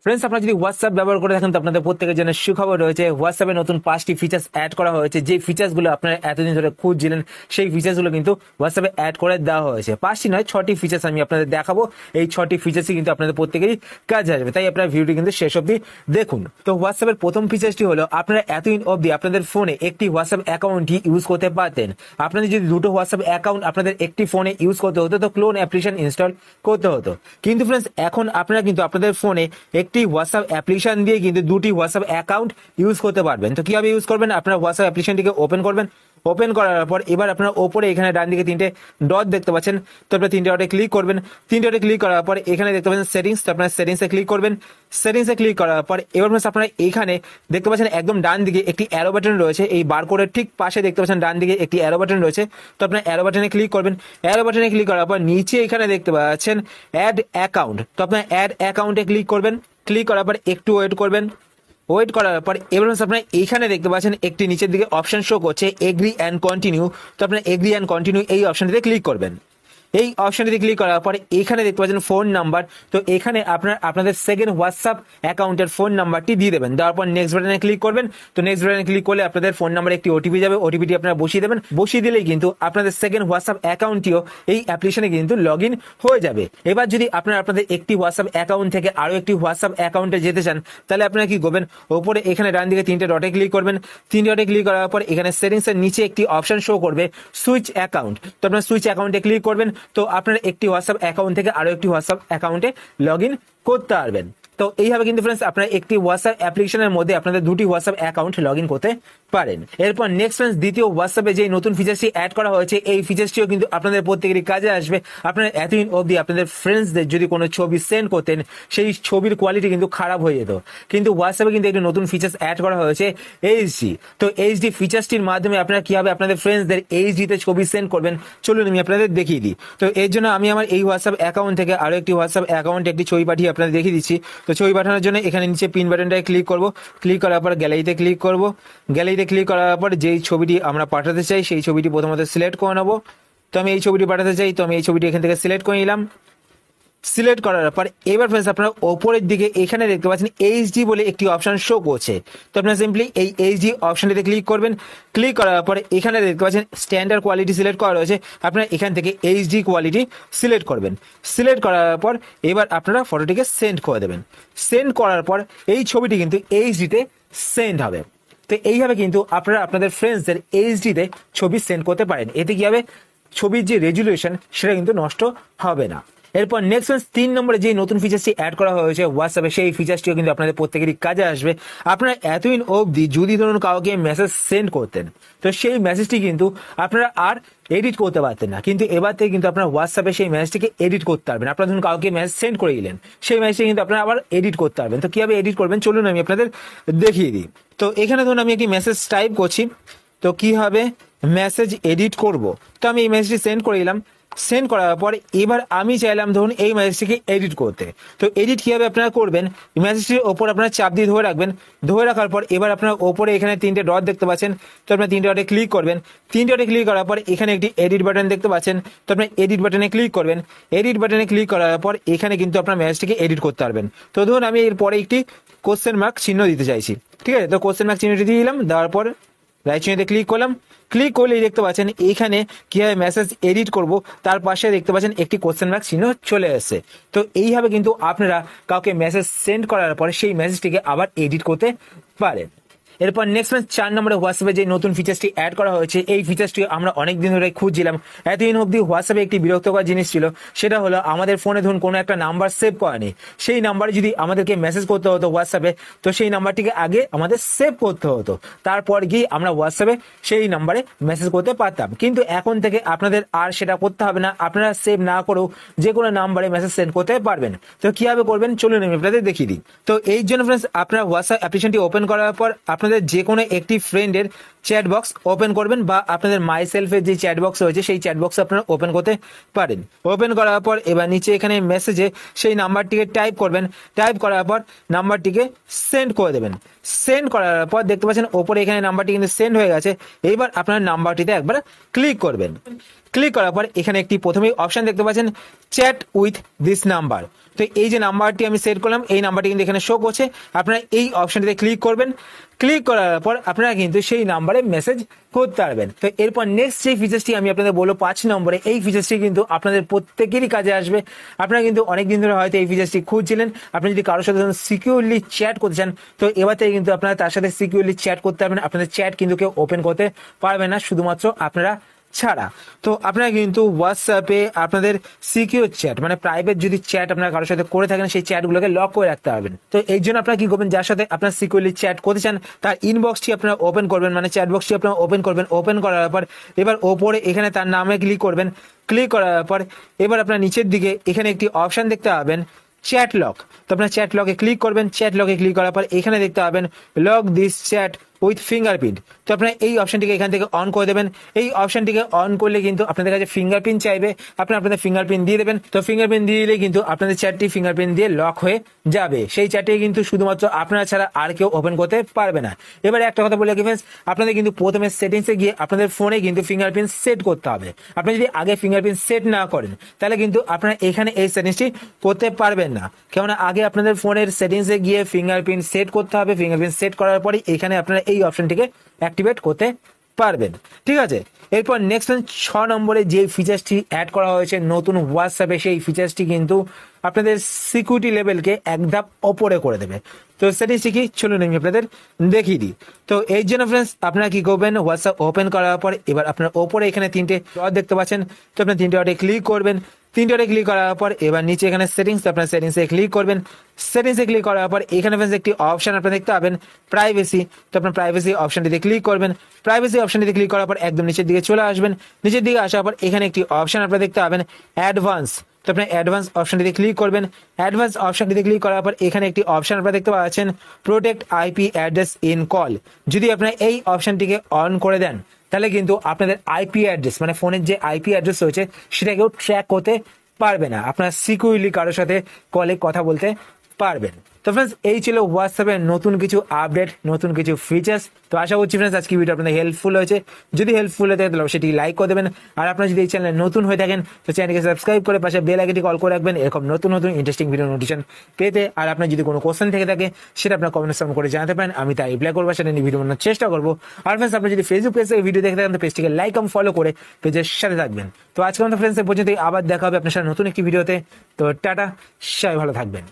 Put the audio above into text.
Friends, আপনারা যদি WhatsApp ব্যবহার করে থাকেন তো আপনাদের প্রত্যেকের জন্য সুখবর রয়েছে। হোয়াটসঅ্যাপে নতুন 5টি ফিচার্স অ্যাড করা হয়েছে। যে ফিচার্সগুলো আপনারা এতদিন ধরে খুঁজছিলেন সেই ফিচার্সগুলো কিন্তু হোয়াটসঅ্যাপে অ্যাড করে দেওয়া হয়েছে। 5টি নয়, 6টি ফিচার্স আমি আপনাদের দেখাবো। এই 6টি ফিচার্সই কিন্তু আপনাদের প্রত্যেকেরই কাজে আসবে, তাই আপনার ভিডিওটি কিন্তু শেষ অবধি দেখুন। তো হোয়াটসঅ্যাপের প্রথম ফিচার্সটি হলো, আপনারা এতদিন অবধি আপনাদের ফোনে একটি হোয়াটসঅ্যাপ অ্যাকাউন্টই ইউজ করতে পারতেন। আপনাদের যদি দুটো হোয়াটসঅ্যাপ অ্যাকাউন্ট আপনাদের একটি ফোনে ইউজ করতে হতো তো ক্লোন অ্যাপ্লিকেশন ইনস্টল করতে হতো। কিন্তু ফ্রেন্ডস, এখন আপনারা কিন্তু আপনাদের ফোনে একটি হোয়াটসঅ্যাপ অ্যাপ্লিকেশন দিয়ে কিন্তু দুটি হোয়াটসঅ্যাপ অ্যাকাউন্ট ইউজ করতে পারবেন। তো কিভাবে ইউজ করবেন? আপনারা হোয়াটসঅ্যাপ অ্যাপ্লিকেশনটিকে ওপেন করবেন। ওপেন করার পর এবার আপনারা ওপরে এখানে ডান দিকে 3টে ডট দেখতে পাচ্ছেন, তো আপনারা 3টে ডটে ক্লিক করবেন। 3টে ডটে ক্লিক করার পর এখানে দেখতে পাচ্ছেন সেটিংস, তো আপনারা সেটিংসে ক্লিক করবেন। সেটিংসে ক্লিক করার পর এবার আপনারা এখানে দেখতে পাচ্ছেন একদম ডান দিকে একটি অ্যারো বাটন রয়েছে। এই বারকোডের ঠিক পাশে দেখতে পাচ্ছেন ডান দিকে একটি অ্যারো বাটন রয়েছে, তো আপনারা অ্যারো বাটনে ক্লিক করবেন। অ্যারো বাটনে ক্লিক করার পর নিচে এখানে দেখতে পাচ্ছেন অ্যাড অ্যাকাউন্ট, তো আপনারা অ্যাড অ্যাকাউন্টে ক্লিক করবেন। ক্লিক করার পর একটু ওয়েট করবেন। ওয়েট করার পর এবার আপনারা এইখানে দেখতে পাচ্ছেন একটি নিচের দিকে অপশন শো করছে এগ্রি অ্যান্ড কন্টিনিউ, তো আপনারা এগ্রি অ্যান্ড কন্টিনিউ এই অপশনটিতে ক্লিক করবেন। এই অপশনটিতে ক্লিক করার পরে এখানে দেখতে পাচ্ছেন ফোন নাম্বার, তো এখানে আপনাদের সেকেন্ড হোয়াটসঅ্যাপ অ্যাকাউন্টের ফোন নাম্বারটি দিয়ে দেবেন। দেওয়ার পর নেক্সট বাটনে ক্লিক করবেন। তো নেক্সট বাটনে ক্লিক করলে আপনাদের ফোন নাম্বারে একটি ওটিপি যাবে, ওটিপিটি আপনারা বসিয়ে দেবেন। বসিয়ে দিলেই কিন্তু আপনাদের সেকেন্ড হোয়াটসঅ্যাপ অ্যাকাউন্টটিও এই অ্যাপ্লিকেশনে কিন্তু লগ ইন হয়ে যাবে। এবার যদি আপনারা আপনাদের একটি হোয়াটসঅ্যাপ অ্যাকাউন্ট থেকে আরও একটি হোয়াটসঅ্যাপ অ্যাকাউন্টে যেতে চান তাহলে আপনারা কি করবেন? ওপরে এখানে ডান দিকে 3টে ডটে ক্লিক করবেন। 3 ডটে ক্লিক করার পর এখানে সেটিংসের নিচে একটি অপশন শো করবে সুইচ অ্যাকাউন্ট, তো আপনারা সুইচ অ্যাকাউন্টে ক্লিক করবেন। তো আপনারা একটি হোয়াটসঅ্যাপ অ্যাকাউন্ট থেকে আরো একটি হোয়াটসঅ্যাপ অ্যাকাউন্টে লগ ইন করতে পারবেন। তো এইভাবে কিন্তু ফ্রেন্ডস আপনারা একটি হোয়াটসঅ্যাপ অ্যাপ্লিকেশনের মধ্যে আপনাদের দুটি হোয়াটসঅ্যাপ অ্যাকাউন্ট লগ ইন করতে পারেন। এরপর নেক্সট ফ্রেন্ডস, দ্বিতীয় হোয়াটসঅ্যাপে যে নতুন ফিচার্সটি অ্যাড করা হয়েছে এই ফিচার্সটিও কিন্তু আপনাদের প্রত্যেকেরই কাজে আসবে। আপনারা এতদিন অবধি আপনাদের ফ্রেন্ডসদের যদি কোনো ছবি সেন্ড করতেন সেই ছবির কোয়ালিটি কিন্তু খারাপ হয়ে যেত, কিন্তু হোয়াটসঅ্যাপে কিন্তু একটি নতুন ফিচার্স অ্যাড করা হয়েছে এইচডি। তো এইচডি ফিচার্সটির মাধ্যমে আপনারা কিভাবে আপনাদের ফ্রেন্ডসদের এইচডিতে ছবি সেন্ড করবেন চলুন আমি আপনাদের দেখিয়ে দিই। তো এর জন্য আমি আমার এই হোয়াটসঅ্যাপ অ্যাকাউন্ট থেকে আরো একটি হোয়াটসঅ্যাপ অ্যাকাউন্টে একটি ছবি পাঠিয়ে আপনাদের দেখিয়ে দিচ্ছি। তো ছবি পাঠানোর জন্য এখানে নিচে পিন বাটনটায় ক্লিক করব। ক্লিক করার পর গ্যালারিতে ক্লিক করব। গ্যালারিতে ক্লিক করার পর যেই ছবিটি আমরা পাঠাতে চাই সেই ছবিটি প্রথমত সিলেক্ট করে নেব। তো আমি এই ছবিটি পাঠাতে চাই, তো আমি এই ছবিটি এখান থেকে সিলেক্ট করে নিলাম। সিলেক্ট করার পর এবার ফ্রেন্ডস আপনারা ওপরের দিকে এখানে দেখতে পাচ্ছেন এইচডি বলে একটি অপশন শো করছে, তো আপনারা সিম্পলি এই এইচডি অপশনটিতে ক্লিক করবেন। ক্লিক করার পরে এখানে দেখতে পাচ্ছেন স্ট্যান্ডার্ড কোয়ালিটি সিলেক্ট করা রয়েছে, আপনারা এখান থেকে এইচডি কোয়ালিটি সিলেক্ট করবেন। সিলেক্ট করার পর এবার আপনারা ফটোটিকে সেন্ড করে দেবেন। সেন্ড করার পর এই ছবিটি কিন্তু এইচডিতে সেন্ড হবে। তো এইভাবে কিন্তু আপনারা আপনাদের ফ্রেন্ডসদের এইচডিতে ছবি সেন্ড করতে পারেন। এতে কি হবে? ছবির যে রেজুলেশন সেটা কিন্তু নষ্ট হবে না। এরপর নেক্সট 3 নম্বরে যে নতুন ফিচার্সটি অ্যাড করা হয়েছে হোয়াটসঅ্যাপে সেই ফিচার্সটিও কিন্তু আপনাদের প্রত্যেকেরই কাজে আসবে। আপনারা এতদিন অবধি যদি ধরুন কাউকে মেসেজ সেন্ড করতেন তো সেই মেসেজটি কিন্তু আপনারা আর এডিট করতে পারতেন না, কিন্তু এবার থেকে কিন্তু আপনারা হোয়াটসঅ্যাপে সেই মেসেজটিকে এডিট করতে পারবেন। আপনারা ধরুন কাউকে মেসেজ সেন্ড করে দিলেন, সেই মেসেজটি কিন্তু আপনারা আবার এডিট করতে পারবেন। তো কিভাবে এডিট করবেন চলুন আমি আপনাদের দেখিয়ে দিই। তো এখানে ধরুন আমি একটি মেসেজ টাইপ করছি, তো কিভাবে মেসেজ এডিট করব, তো আমি এই মেসেজটি সেন্ড করে দিলাম। সেন্ড করার পর এবার আমি চাইলাম ধরুন এই মেসেজটিকে এডিট করতে, তো এডিট কিভাবে আপনারা করবেন? মেসেজটির ওপর আপনারা চাপ দিয়ে ধরে রাখবেন। ধরে রাখার পর এবার আপনারা ওপরে এখানে 3টে ডট দেখতে পাচ্ছেন, তো আপনারা 3টে ডটে ক্লিক করবেন। 3টে ডটে ক্লিক করার পর এখানে একটি এডিট বাটন দেখতে পাচ্ছেন, তো আপনারা এডিট বাটনে ক্লিক করবেন। এডিট বাটনে ক্লিক করার পর এখানে কিন্তু আপনার মেসেজটিকে এডিট করতে পারবেন। তো ধরুন আমি এরপরে একটি কোশ্চেন মার্ক চিহ্ন দিতে চাইছি, ঠিক আছে? তো কোশ্চেন মার্ক চিহ্নটি দিয়ে দিলাম। দেওয়ার পর রাইট চিহ্নতে ক্লিক করলাম। ক্লিক করলেই দেখতে পাচ্ছেন এখানে কিভাবে মেসেজ এডিট করব তার পাশে দেখতে পাচ্ছেন একটি কোশ্চেন মার্ক চিহ্ন চলে এসেছে। তো এইভাবে কিন্তু আপনারা কাউকে মেসেজ সেন্ড করার পরে সেই মেসেজটিকে আবার এডিট করতে পারেন। এরপর নেক্সট 4 নম্বরে হোয়াটসঅ্যাপে যে নতুন ফিচার্সটি অ্যাড করা হয়েছে এই ফিচার্সটি আমরা অনেকদিন ধরে খুঁজছিলাম। এতদিন অবধি হোয়াটসঅ্যাপে একটি বিরক্তকর জিনিস ছিল, সেটা হলো আমাদের ফোনে ধরুন কোনো একটা নাম্বার সেভ করা নেই, সেই নাম্বারে যদি আমাদেরকে মেসেজ করতে হতো হোয়াটসঅ্যাপে তো সেই নাম্বারটিকে আগে আমাদের সেভ করতে হতো, তারপর গিয়ে আমরা হোয়াটসঅ্যাপে সেই নাম্বারে মেসেজ করতে পারতাম। কিন্তু এখন থেকে আপনাদের আর সেটা করতে হবে না, আপনারা সেভ না করেও যে কোনো নাম্বারে মেসেজ সেন্ড করতে পারবেন। তো কিভাবে করবেন চলুন আমি আপনাদের দেখিয়ে দিই। তো এই জন্য ফ্রেন্ডস আপনারা হোয়াটসঅ্যাপ অ্যাপ্লিকেশনটি ওপেন করার পর আপনাদের যে কোনো একটি ফ্রেন্ডের চ্যাট বক্স ওপেন করবেন, বা আপনাদের মাই সেলফের যে চ্যাট বক্স রয়েছে সেই চ্যাট বক্স আপনারা ওপেন করতে পারেন। ওপেন করার পর এবার নিচে এখানে মেসেজে সেই নাম্বারটিকে টাইপ করবেন। টাইপ করার পর নাম্বারটিকে সেন্ড করে দেবেন। সেন্ড করার পর দেখতে পাচ্ছেন ওপরে এখানে নাম্বারটি কিন্তু সেন্ড হয়ে গেছে। এইবার আপনার নাম্বারটিতে একবার ক্লিক করবেন। ক্লিক করার পর এখানে একটি প্রথমেই অপশন দেখতে পাচ্ছেন চ্যাট উইথ দিস নাম্বার। তো এই যে নাম্বারটি আমি সেট করলাম এই নাম্বারটি কিন্তু এখানে শো করছে, আপনারা এই অপশনটিতে ক্লিক করবেন। ক্লিক করার পর আপনারা কিন্তু সেই নাম্বারে মেসেজ করতে পারবেন। তো এরপর নেক্সট যে ফিচার্সটি আমি আপনাদের বলবো 5 নম্বরে, এই ফিচার্সটি কিন্তু আপনাদের প্রত্যেকেরই কাজে আসবে। আপনারা কিন্তু অনেকদিন ধরে হয়তো এই ফিচার্সটি খুঁজছিলেন। আপনি যদি কারোর সাথে সিকিউরলি চ্যাট করতে চান তো এবার থেকে কিন্তু আপনারা তার সাথে সিকিউরলি চ্যাট করতে পারবেন। আপনাদের চ্যাট কিন্তু কেউ ওপেন করতে পারবে না, শুধুমাত্র আপনারা ছাড়া। তো আপনারা কিন্তু হোয়াটসঅ্যাপে আপনাদের সিকিউর চ্যাট মানে প্রাইভেট যদি চ্যাট আপনারা কারোর সাথে করে থাকেন সেই চ্যাটগুলোকে লক করে রাখতে পারবেন। তো এই জন্য আপনারা কি করবেন, যার সাথে আপনার সিকিউরলি চ্যাট করতে চান তার ইনবক্সটি আপনারা ওপেন করবেন, মানে চ্যাট বক্সটি আপনারা ওপেন করবেন। ওপেন করার পর এবার ওপরে এখানে তার নামে ক্লিক করবেন। ক্লিক করার পর এবার আপনার নিচের দিকে এখানে একটি অপশন দেখতে পাবেন চ্যাট লক। তো আপনার চ্যাট লকে ক্লিক করবেন। চ্যাট লকে ক্লিক করার পর এখানে দেখতে পাবেন lock this chat with fingerprint. তো আপনারা এই অপশনটিকে এখান থেকে অন করে দেবেন। এই অপশনটিকে অন করলে কিন্তু আপনাদের কাছে ফিঙ্গারপ্রিন্ট চাইবে, আপনারা আপনাদের ফিঙ্গারপ্রিন্ট দিয়ে দেবেন। তো ফিঙ্গারপ্রিন্ট দিয়ে দিলে কিন্তু আপনাদের চ্যাটটি ফিঙ্গারপ্রিন্ট দিয়ে লক হয়ে যাবে। সেই চ্যাটে কিন্তু শুধুমাত্র আপনারা ছাড়া আর কেউ ওপেন করতে পারবে না। এবারে একটা কথা বলে রাখি ফ্রেন্ডস, আপনাদের কিন্তু প্রথমে সেটিংসে গিয়ে আপনাদের ফোনে কিন্তু ফিঙ্গারপ্রিন্ট সেট করতে হবে। আপনি যদি আগে ফিঙ্গারপ্রিন্ট সেট না করেন তাহলে কিন্তু আপনারা এখানে এই সেটিংসটি করতে পারবেন না। কেননা আগে আপনাদের ফোনের সেটিংসে গিয়ে ফিঙ্গারপ্রিন্ট সেট করতে হবে। ফিঙ্গারপ্রিন্ট সেট করার পরে এখানে আপনারা এই অপশনটিকে অ্যাক্টিভেট করতে পারবেন। ঠিক আছে, এরপর নেক্সট 6 নম্বরে যে ফিচার্সটি অ্যাড করা হয়েছে নতুন হোয়াটসঅ্যাপে, সেই ফিচার্সটি কিন্তু আপনাদের সিকিউরিটি লেভেলকে এক ধাপ ওপরে করে দেবে। তো সেটিংসটি কি চলুন আমি আপনাদের দেখিয়ে দিই। তো এই জন্য ফ্রেন্ডস আপনারা কি করবেন, হোয়াটসঅ্যাপ ওপেন করার পর এবার আপনার ওপরে এখানে 3টে ডট দেখতে পাচ্ছেন। তো আপনার 3টে ডটে ক্লিক করবেন। 3টে ডটে ক্লিক করার পর এবার নিচে এখানে সেটিংস, আপনার সেটিংসে ক্লিক করবেন। সেটিংসে ক্লিক করার পর এখানে ফ্রেন্ডস একটি অপশন আপনারা দেখতে পাবেন প্রাইভেসি। তো আপনার প্রাইভেসি অপশনটিতে ক্লিক করবেন। প্রাইভেসি অপশনটিতে ক্লিক করার পর একদম নিচের দিকে চলে আসবেন। নিচের দিকে আসার পর এখানে একটি অপশন আপনারা দেখতে পাবেন অ্যাডভান্স। তো আপনার অ্যাডভান্স অপশনটিতে ক্লিক করবেন। অ্যাডভান্স অপশনটিতে ক্লিক করার পর এখানে একটি অপশন আপনারা দেখতে পাচ্ছেন protect IP address in call. যদি আপনারা এই অপশনটিকে অন করে দেন তাহলে কিন্তু আপনাদের আইপি অ্যাড্রেস মানে ফোনের যে আইপি অ্যাড্রেস রয়েছে সেটাকেও ট্র্যাক করতে পারবে না, আপনার সিকিউরলি কারোর সাথে কলে কথা বলতে পারবেন। তো ফ্রেন্ডস এই ছিল হোয়াটসঅ্যাপের নতুন কিছু আপডেট, নতুন কিছু ফিচার্স। তো আশা করছি ফ্রেন্ডস আজকে ভিডিও আপনাদের হেল্পফুল হয়েছে। যদি হেল্পফুল হয়ে থাকে তাহলে সেটি লাইক করে দেবেন। আর আপনারা যদি এই চ্যানেলে নতুন হয়ে থাকেন তো চ্যানেলকে সাবস্ক্রাইব করে পাশে বেল আইকনটি কল করে রাখবেন এরকম নতুন নতুন ইন্টারেস্টিং ভিডিও নোটিফিকেশন পেতে। আর আপনার যদি কোনো কোশ্চেন থেকে থাকে সেটা আপনার কমেন্ট সেকশন করে জানাতে পারেন, আমি তাই রিপ্লাই করবো, সেটা নিয়ে ভিডিও বানানোর চেষ্টা করবো। আর ফ্রেন্ডস আপনি যদি ফেসবুক পেজ থেকে ভিডিও দেখে থাকেন তো পেজটিকে লাইক এবং ফলো করে পেজের সাথে থাকবেন। তো আজকে আমাদের ফ্রেন্ডস পর্যন্ত আবার দেখা হবে আপনার সাথে নতুন একটি ভিডিওতে। তো টাটা, সবাই ভালো থাকবেন।